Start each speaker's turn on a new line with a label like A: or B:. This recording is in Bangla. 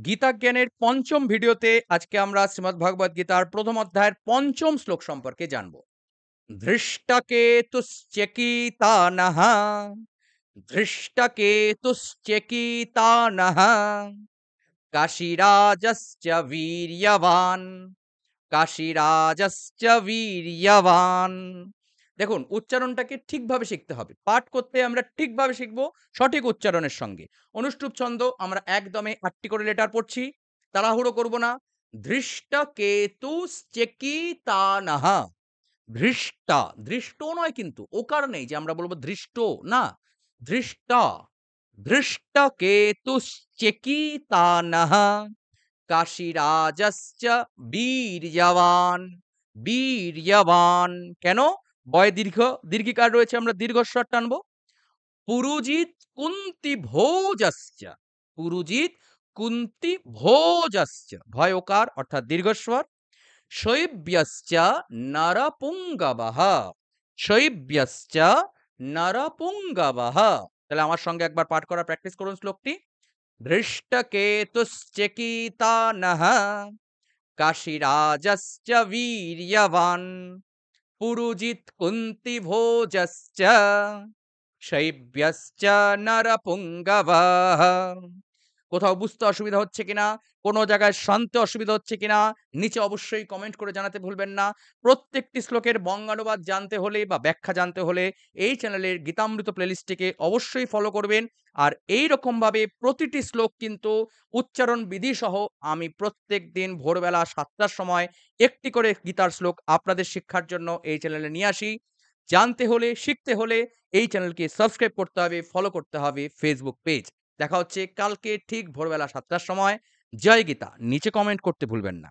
A: গীতা জ্ঞানের পঞ্চম ভিডিওতে আজকে আমরা শ্রীমদ্ ভগবদ গীতার প্রথম অধ্যায়ের পঞ্চম শ্লোক সম্পর্কে জানব। ধৃষ্টকেতুশ্চকিতানः ধৃষ্টকেতুশ্চকিতানः কাশীরাজশ্চ বীর্যবান কাশীরাজশ্চ বীর্যবান। দেখুন উচ্চারণটাকে ঠিকভাবে শিখতে হবে। পাঠ করতে আমরা ঠিকভাবে শিখব, সঠিক উচ্চারণের সঙ্গে। অনুষ্টুপ ছন্দ আমরা একদমে ৮ টি করে লেটার পড়ছি। তাড়াহুড়ো করব না। ধৃষ্টকেতুশ্চেকিতানः। ধৃষ্টা, দৃষ্ট নয় কিন্তু। ওকার নেই যে আমরা বলব ধৃষ্ট, না। ধৃষ্টা, ধৃষ্টকেতুশ্চেকিতানः কাশীরাজশ্চ বীর্যবান, বীর্যবান। কেন? বয়ে দীর্ঘ, দীর্ঘিকার রয়েছে, আমরা দীর্ঘস্বর টানব। পুরুজিত কুন্তি ভোজশ্চ, পুরুজিত কুন্তি ভোজশ্চ, ভয় ওকার অর্থাৎ দীর্ঘস্বর। শৈব্যশ্চ নরপুঙ্গবঃ, শৈব্যশ্চ নরপুঙ্গবঃ। তাহলে আমার সঙ্গে একবার পাঠ করার প্র্যাকটিস করুন শ্লোকটি। ধৃষ্টকেতুশ্চকিতানः কাশীরাজশ্চ বীর্যবান পুরুজিত কুন্তিভোজশ্চ শৈব্যশ্চ নরপুঙ্গবঃ। কোথাও বুঝতে অসুবিধা হচ্ছে কিনা, কোনো জায়গায় শান্তে অসুবিধা হচ্ছে কিনা নিচে অবশ্যই কমেন্ট করে জানাতে ভুলবেন না। প্রত্যেকটি শ্লোকের বঙ্গানুবাদ জানতে হলে বা ব্যাখ্যা জানতে হলে এই চ্যানেলের গীতামৃত প্লেলিস্টটিকে অবশ্যই ফলো করবেন। আর এইরকমভাবে প্রতিটি শ্লোক কিন্তু উচ্চারণ বিধি সহ আমি প্রত্যেকদিন ভোরবেলা ৭টার সময় একটি করে গীতার শ্লোক আপনাদের শিক্ষার জন্য এই চ্যানেলে নিয়ে আসি। জানতে হলে, শিখতে হলে এই চ্যানেলকে সাবস্ক্রাইব করতে হবে, ফলো করতে হবে ফেসবুক পেজ। দেখা হচ্ছে কালকে ঠিক ভোরবেলা ৭টার সময়। জয় গীতা! নিচে কমেন্ট করতে ভুলবেন না।